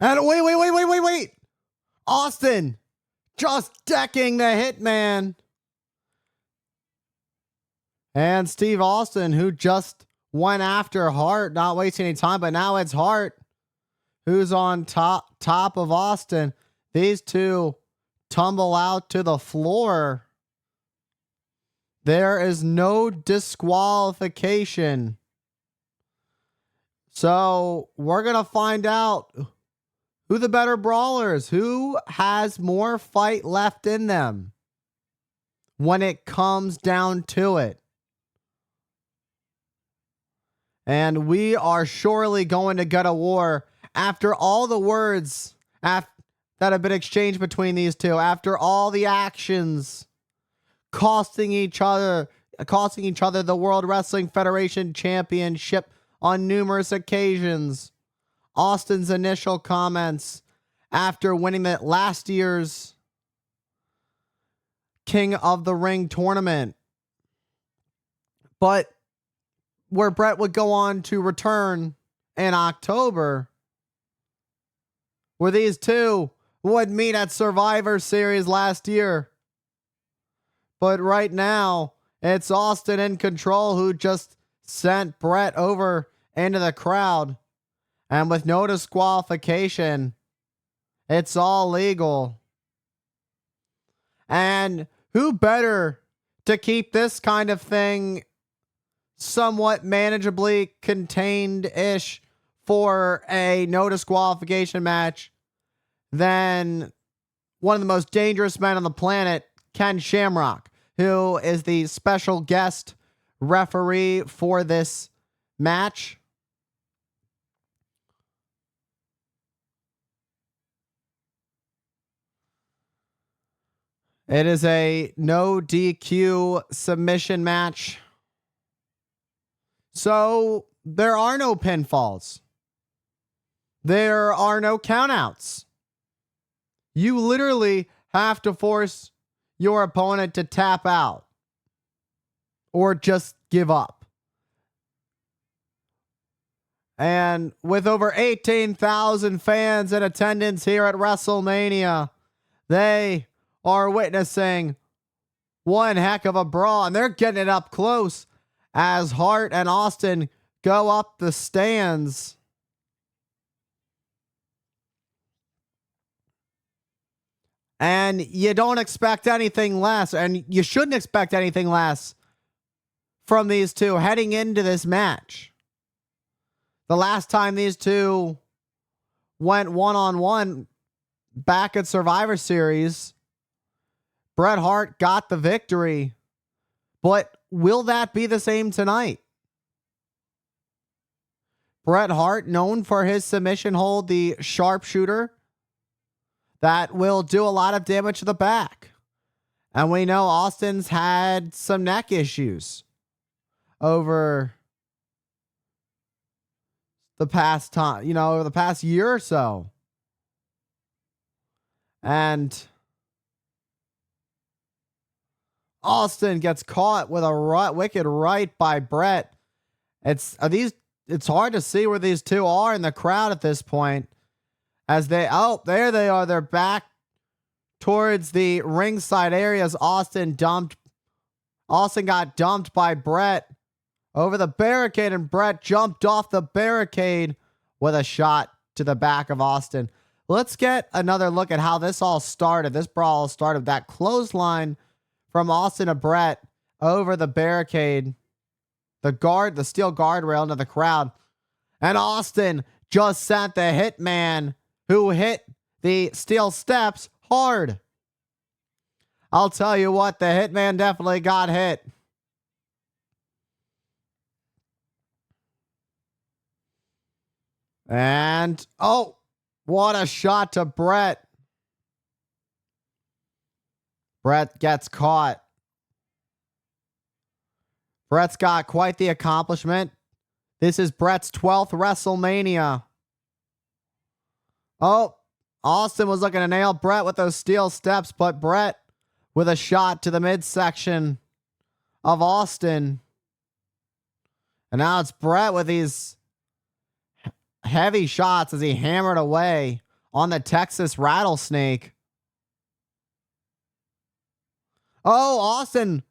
And wait. Austin just decking the Hitman. And Steve Austin, who just went after Hart, not wasting any time, but now it's Hart who's on top of Austin. These two tumble out to the floor. There is no disqualification. So we're going to find out who the better brawlers, who has more fight left in them when it comes down to it. And we are surely going to get a war after all the words that have been exchanged between these two, after all the actions costing each other the World Wrestling Federation Championship on numerous occasions. Austin's initial comments after winning that last year's King of the Ring tournament. But where Bret would go on to return in October, where these two would meet at Survivor Series last year. But right now, it's Austin in control, who just sent Bret over into the crowd. And with no disqualification, it's all legal. And who better to keep this kind of thing somewhat manageably contained-ish for a no disqualification match than one of the most dangerous men on the planet, Ken Shamrock, who is the special guest referee for this match. It is a no DQ submission match. So there are no pinfalls. There are no countouts. You literally have to force your opponent to tap out or just give up. And with over 18,000 fans in attendance here at WrestleMania, they are witnessing one heck of a brawl, and they're getting it up close as Hart and Austin go up the stands. And you don't expect anything less, and you shouldn't expect anything less from these two heading into this match. The last time these two went one-on-one back at Survivor Series, Bret Hart got the victory. But will that be the same tonight? Bret Hart, known for his submission hold, the sharpshooter, that will do a lot of damage to the back. And we know Austin's had some neck issues over the past time, over the past year or so. And Austin gets caught with a wicked right by Bret. It's hard to see where these two are in the crowd at this point. As there they are. They're back towards the ringside areas. Austin got dumped by Bret over the barricade, and Bret jumped off the barricade with a shot to the back of Austin. Let's get another look at how this all started. This brawl started, that clothesline from Austin to Bret over the barricade, the steel guardrail into the crowd. And Austin just sent the Hitman, who hit the steel steps, hard. I'll tell you what, the Hitman definitely got hit. And, what a shot to Bret. Bret gets caught. Bret's got quite the accomplishment. This is Bret's 12th WrestleMania. Austin was looking to nail Bret with those steel steps, but Bret with a shot to the midsection of Austin. And now it's Bret with these heavy shots as he hammered away on the Texas rattlesnake. Oh, Austin.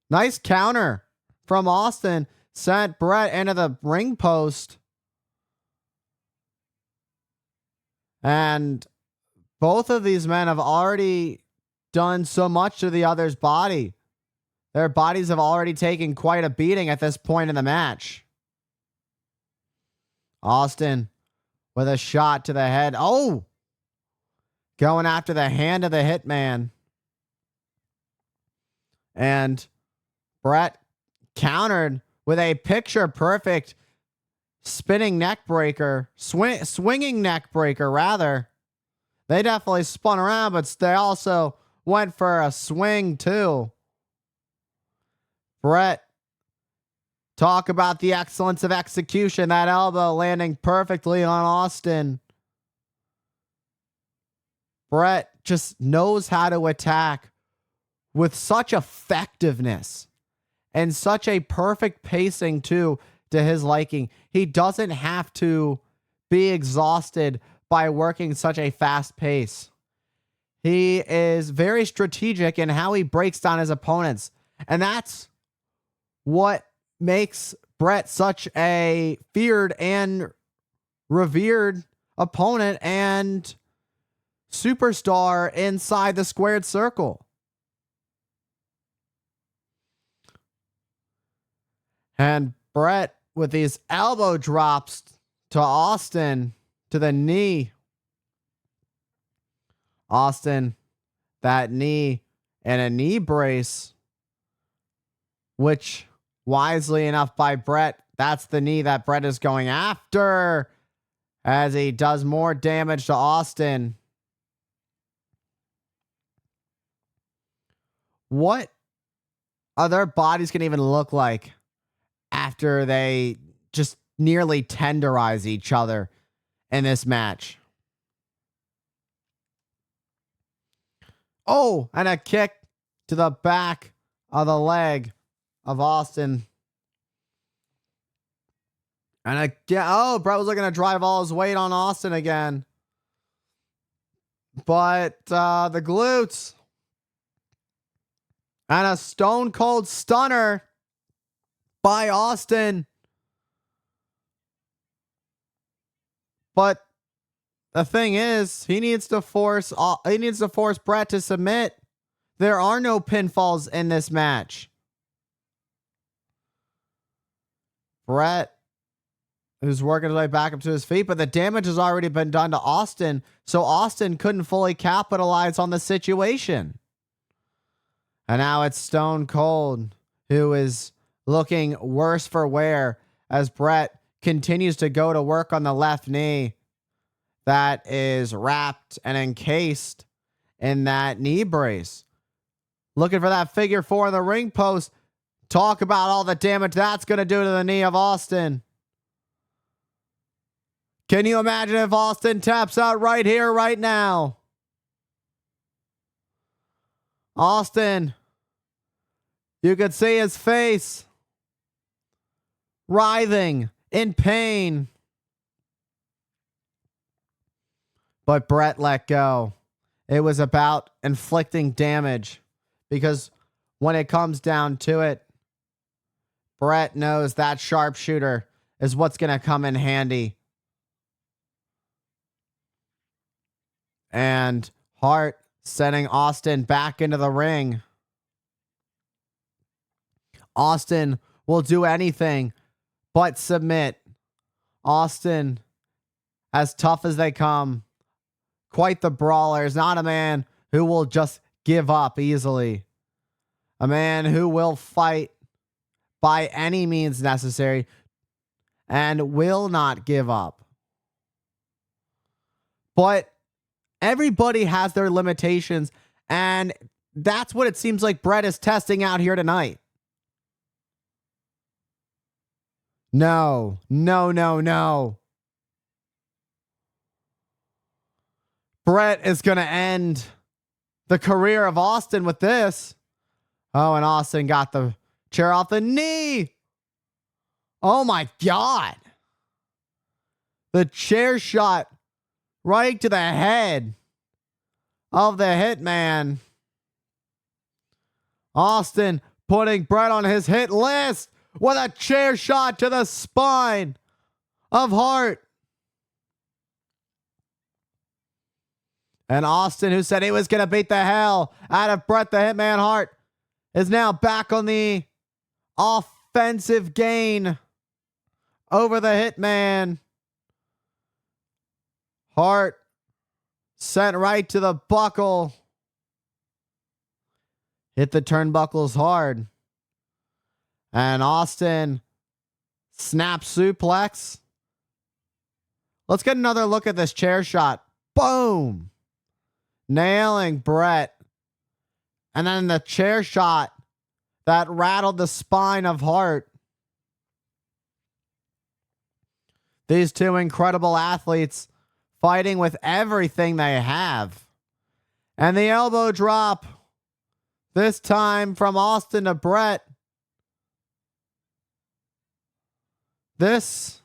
Nice counter from Austin. Sent Bret into the ring post. And both of these men have already done so much to the other's body. Their bodies have already taken quite a beating at this point in the match. Austin with a shot to the head. Oh! Going after the hand of the Hitman. And Bret countered with a picture-perfect spinning neck breaker. Swinging neck breaker, rather. They definitely spun around, but they also went for a swing, too. Bret, talk about the excellence of execution. That elbow landing perfectly on Austin. Bret just knows how to attack with such effectiveness and such a perfect pacing, too, to his liking. He doesn't have to be exhausted by working such a fast pace. He is very strategic in how he breaks down his opponents. And that's what makes Bret such a feared and revered opponent and superstar inside the squared circle. And Bret with these elbow drops to Austin, to the knee. Austin, that knee and a knee brace, which wisely enough by Bret, that's the knee that Bret is going after as he does more damage to Austin. What other bodies can even look like after they just nearly tenderize each other in this match? Oh, and a kick to the back of the leg of Austin. And Bret was looking to drive all his weight on Austin again. But the glutes. And a stone cold stunner by Austin. But the thing is, he needs to force Bret to submit. There are no pinfalls in this match. Bret, who's working his way back up to his feet, but the damage has already been done to Austin, so Austin couldn't fully capitalize on the situation. And now it's Stone Cold, who is looking worse for wear as Bret continues to go to work on the left knee that is wrapped and encased in that knee brace. Looking for that figure four in the ring post. Talk about all the damage that's going to do to the knee of Austin. Can you imagine if Austin taps out right here, right now? Austin, you could see his face writhing in pain. But Bret let go. It was about inflicting damage because when it comes down to it, Bret knows that sharpshooter is what's going to come in handy. And Hart sending Austin back into the ring. Austin will do anything but submit. Austin, as tough as they come, quite the brawler, is not a man who will just give up easily. A man who will fight by any means necessary and will not give up. But everybody has their limitations, and that's what it seems like Bret is testing out here tonight. No. Bret is going to end the career of Austin with this. Oh, and Austin got the chair off the knee. Oh my God. The chair shot right to the head of the Hitman. Austin putting Bret on his hit list with a chair shot to the spine of Hart. And Austin, who said he was going to beat the hell out of Bret the Hitman Hart, is now back on the offensive gain over the Hitman. Hart sent right to the buckle. Hit the turnbuckles hard. And Austin snap suplex. Let's get another look at this chair shot. Boom. Nailing Bret. And then the chair shot that rattled the spine of Hart. These two incredible athletes fighting with everything they have. And the elbow drop. This time from Austin to Bret. This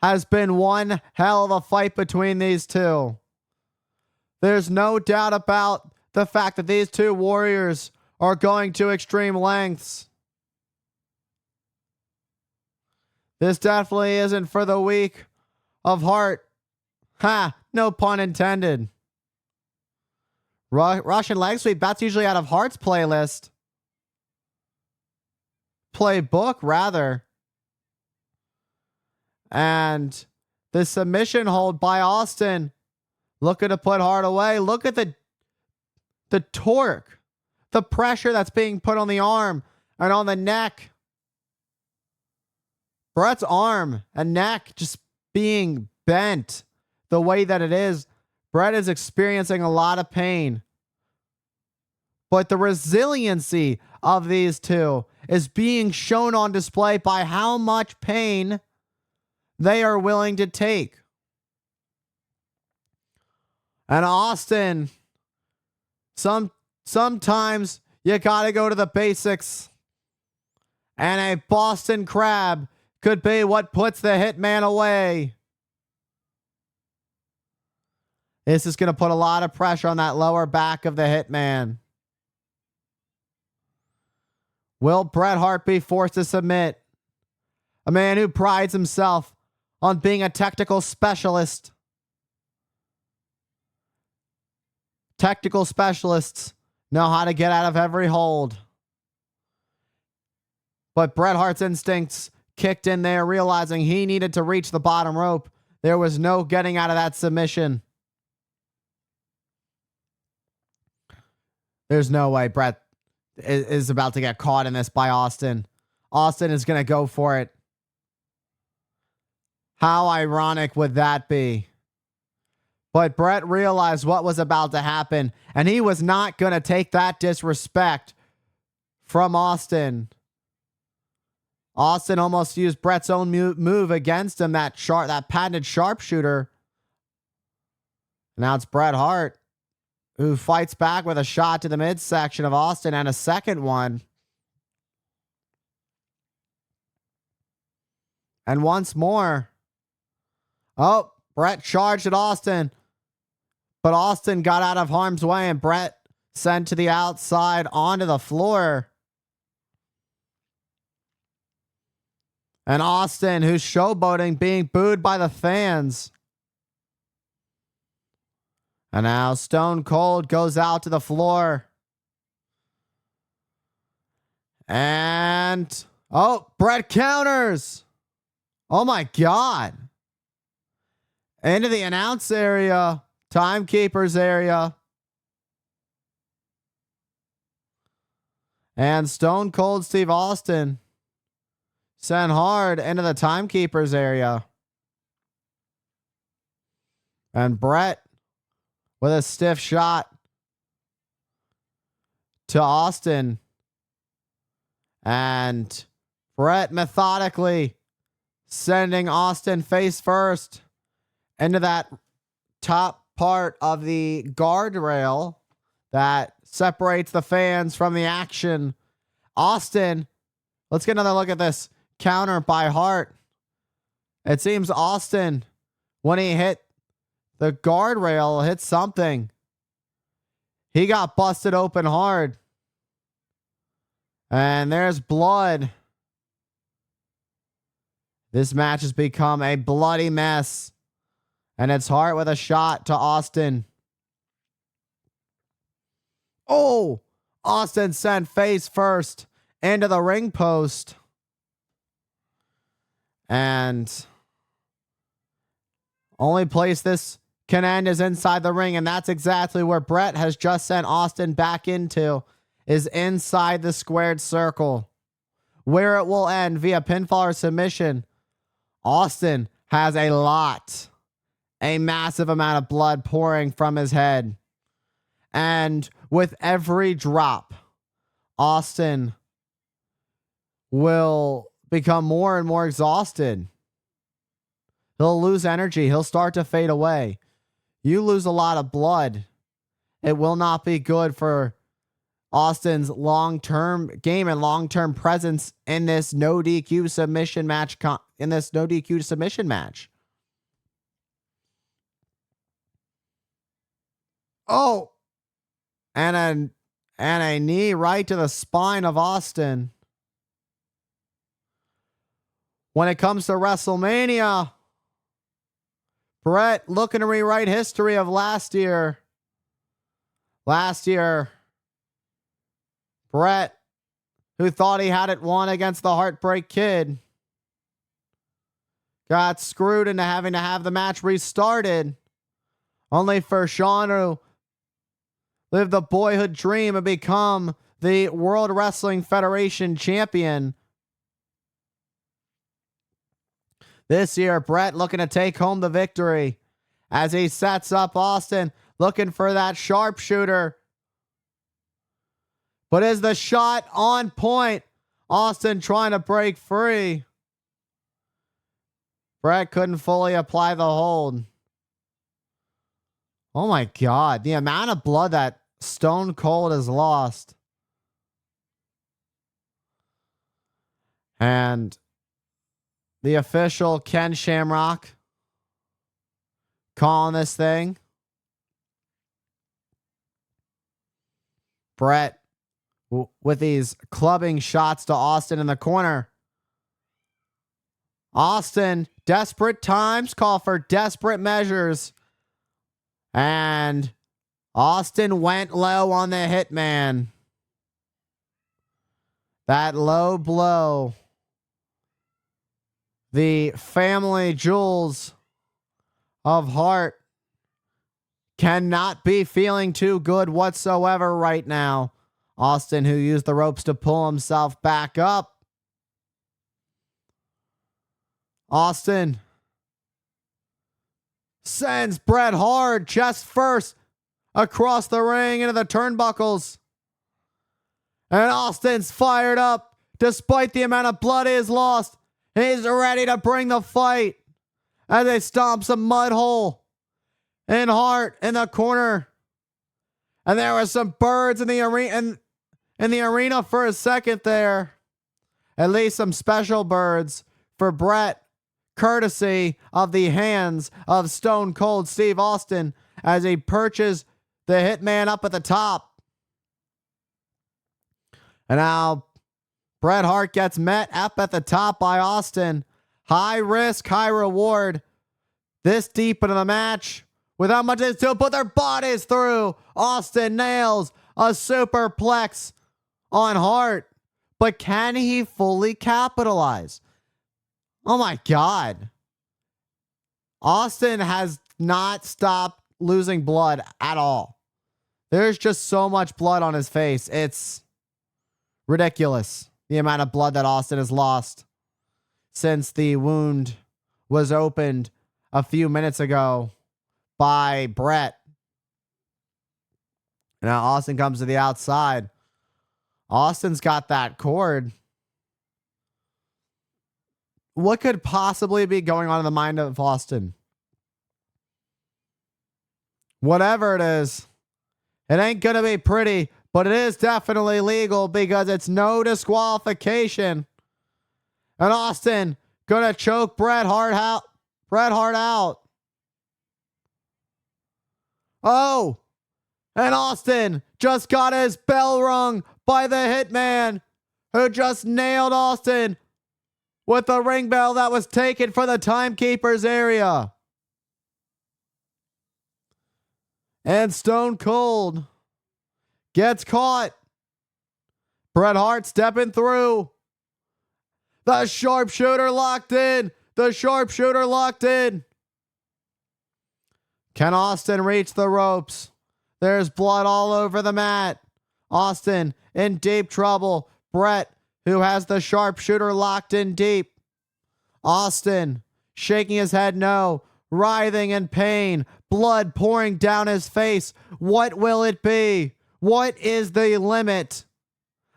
has been one hell of a fight between these two. There's no doubt about the fact that these two warriors are going to extreme lengths. This definitely isn't for the weak of heart. Ha, no pun intended. Russian leg sweep, that's usually out of Hart's playlist. Playbook, rather. And the submission hold by Austin. Looking to put Hart away. Look at the torque. The pressure that's being put on the arm and on the neck. Bret's arm and neck just being bent the way that it is. Bret is experiencing a lot of pain. But the resiliency of these two is being shown on display by how much pain they are willing to take. And Austin, sometimes you got to go to the basics. And a Boston Crab could be what puts the Hitman away. This is going to put a lot of pressure on that lower back of the Hitman. Will Bret Hart be forced to submit? A man who prides himself on being a technical specialist. Technical specialists know how to get out of every hold. But Bret Hart's instincts kicked in there, realizing he needed to reach the bottom rope. There was no getting out of that submission. There's no way Bret is about to get caught in this by Austin. Austin is going to go for it. How ironic would that be? But Bret realized what was about to happen, and he was not going to take that disrespect from Austin. Austin almost used Bret's own move against him, that patented sharpshooter. Now it's Bret Hart, who fights back with a shot to the midsection of Austin and a second one. And once more. Oh, Bret charged at Austin. But Austin got out of harm's way and Bret sent to the outside onto the floor. And Austin, who's showboating, being booed by the fans. And now Stone Cold goes out to the floor. And, oh, Bret counters. Oh my God. Into the announce area. Timekeepers area. And Stone Cold Steve Austin sent hard into the timekeepers area. And Bret with a stiff shot to Austin. And Bret methodically sending Austin face first into that top part of the guardrail that separates the fans from the action. Austin, let's get another look at this counter by Hart. It seems Austin, when he hit The guardrail hit something. He got busted open hard. And there's blood. This match has become a bloody mess. And it's Hart with a shot to Austin. Oh! Austin sent face first into the ring post. And only place this can end is inside the ring, and that's exactly where Bret has just sent Austin back into, is inside the squared circle. Where it will end via pinfall or submission. Austin has a massive amount of blood pouring from his head. And with every drop, Austin will become more and more exhausted. He'll lose energy. He'll start to fade away. You lose a lot of blood. It will not be good for Austin's long-term game and long-term presence in this no DQ submission match. Oh, and a knee right to the spine of Austin. When it comes to WrestleMania, Bret looking to rewrite history of last year. Last year, Bret, who thought he had it won against the Heartbreak Kid, got screwed into having to have the match restarted, only for Shawn to live the boyhood dream and become the World Wrestling Federation champion. This year, Bret looking to take home the victory as he sets up Austin, looking for that sharpshooter. But is the shot on point? Austin trying to break free. Bret couldn't fully apply the hold. Oh my God, the amount of blood that Stone Cold has lost. And the official Ken Shamrock calling this thing. Bret with these clubbing shots to Austin in the corner. Austin, desperate times call for desperate measures. And Austin went low on the Hitman. That low blow. The family jewels of Hart cannot be feeling too good whatsoever right now. Austin, who used the ropes to pull himself back up. Austin sends Bret Hart chest first across the ring into the turnbuckles. And Austin's fired up despite the amount of blood he has lost. He's ready to bring the fight as they stomp some mud hole in Hart in the corner. And there were some birds in the arena for a second there. At least some special birds for Bret, courtesy of the hands of Stone Cold Steve Austin as he perches the Hitman up at the top. And now Bret Hart gets met up at the top by Austin. High risk, high reward. This deep into the match, with how much they still put their bodies through. Austin nails a superplex on Hart. But can he fully capitalize? Oh my God. Austin has not stopped losing blood at all. There's just so much blood on his face. It's ridiculous, the amount of blood that Austin has lost since the wound was opened a few minutes ago by Bret. Now Austin comes to the outside. Austin's got that cord. What could possibly be going on in the mind of Austin? Whatever it is, it ain't going to be pretty, but it is definitely legal because it's no disqualification. And Austin going to choke Bret Hart out. Oh, and Austin just got his bell rung by the Hitman, who just nailed Austin with the ring bell that was taken for the timekeeper's area. And Stone Cold gets caught. Bret Hart stepping through. The sharpshooter locked in. The sharpshooter locked in. Can Austin reach the ropes? There's blood all over the mat. Austin in deep trouble. Bret, who has the sharpshooter locked in deep. Austin shaking his head no. Writhing in pain. Blood pouring down his face. What will it be? What is the limit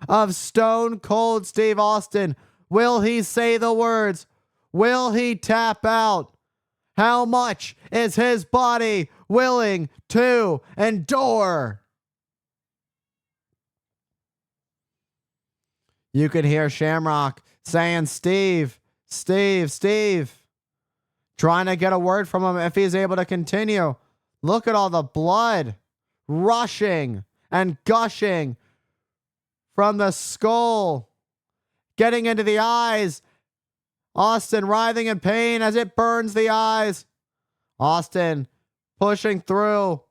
of Stone Cold Steve Austin? Will he say the words? Will he tap out? How much is his body willing to endure? You could hear Shamrock saying, Steve, Steve, Steve. Trying to get a word from him if he's able to continue. Look at all the blood rushing and gushing from the skull, getting into the eyes. Austin writhing in pain as it burns the eyes. Austin pushing through.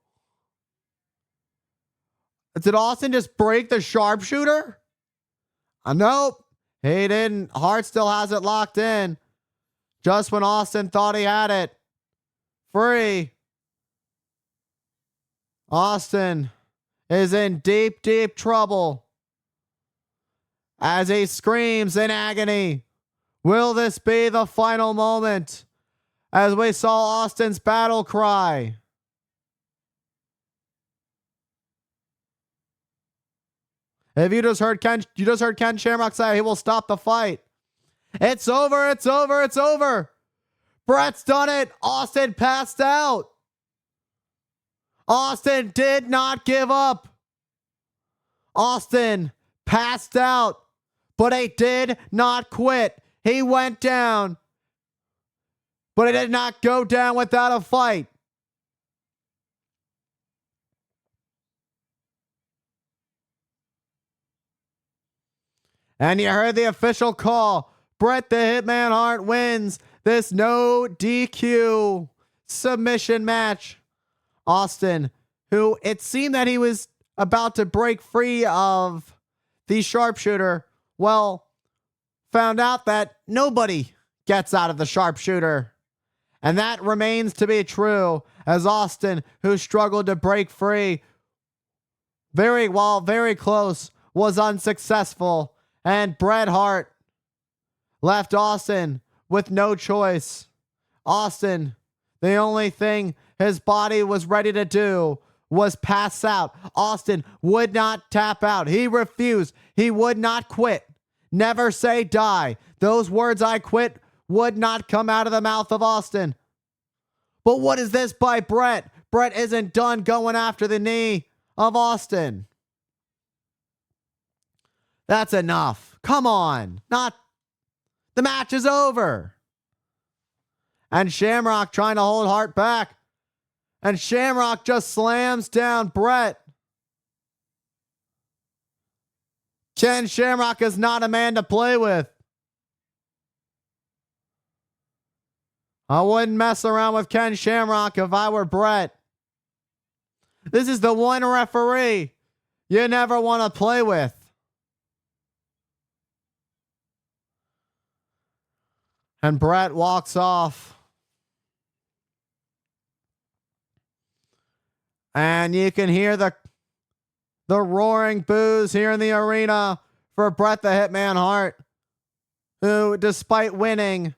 Did Austin just break the sharpshooter? Nope. He didn't. Hart still has it locked in. Just when Austin thought he had it. Free. Austin is in deep, deep trouble as he screams in agony. Will this be the final moment? As we saw Austin's battle cry. If you just heard Ken Shamrock say he will stop the fight. It's over, it's over, it's over. Bret's done it. Austin passed out. Austin did not give up. Austin passed out, but he did not quit. He went down, but he did not go down without a fight. And you heard the official call. Bret the Hitman Hart wins this no DQ submission match. Austin, who it seemed that he was about to break free of the sharpshooter, well, found out that nobody gets out of the sharpshooter. And that remains to be true, as Austin, who struggled to break free very close, was unsuccessful. And Bret Hart left Austin with no choice. Austin, the only thing his body was ready to do was pass out. Austin would not tap out. He refused. He would not quit. Never say die. Those words, I quit, would not come out of the mouth of Austin. But what is this by Bret? Bret isn't done going after the knee of Austin. That's enough. Come on. The match is over. And Shamrock trying to hold Hart back. And Shamrock just slams down Bret. Ken Shamrock is not a man to play with. I wouldn't mess around with Ken Shamrock if I were Bret. This is the one referee you never want to play with. And Bret walks off. And you can hear the roaring boos here in the arena for Bret the Hitman Hart, who, despite winning,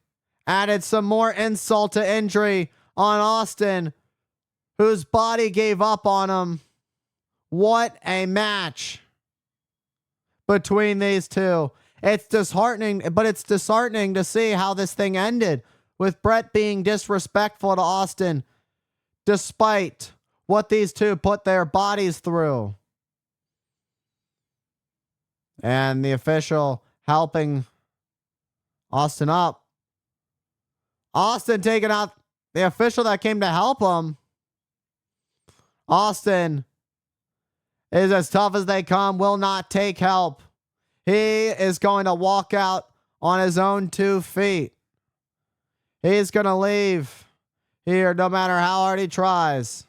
added some more insult to injury on Austin, whose body gave up on him. What a match between these two. It's disheartening, but it's disheartening to see how this thing ended, with Bret being disrespectful to Austin, despite what these two put their bodies through. And the official helping Austin up. Austin taking out the official that came to help him. Austin is as tough as they come, will not take help. He is going to walk out on his own 2 feet. He's going to leave here no matter how hard he tries.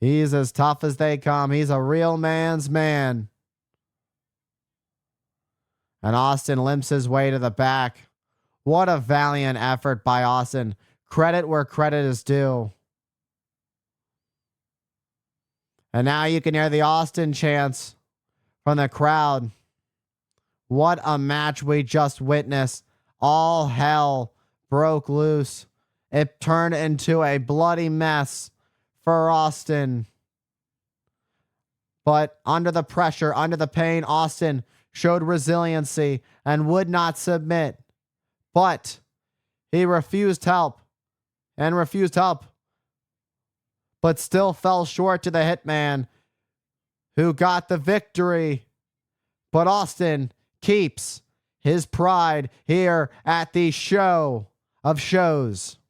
He's as tough as they come. He's a real man's man. And Austin limps his way to the back. What a valiant effort by Austin. Credit where credit is due. And now you can hear the Austin chants from the crowd. What a match we just witnessed. All hell broke loose. It turned into a bloody mess for Austin. But under the pressure, under the pain, Austin showed resiliency and would not submit. But he refused help and refused help, but still fell short to the Hitman, who got the victory. But Austin keeps his pride here at the show of shows.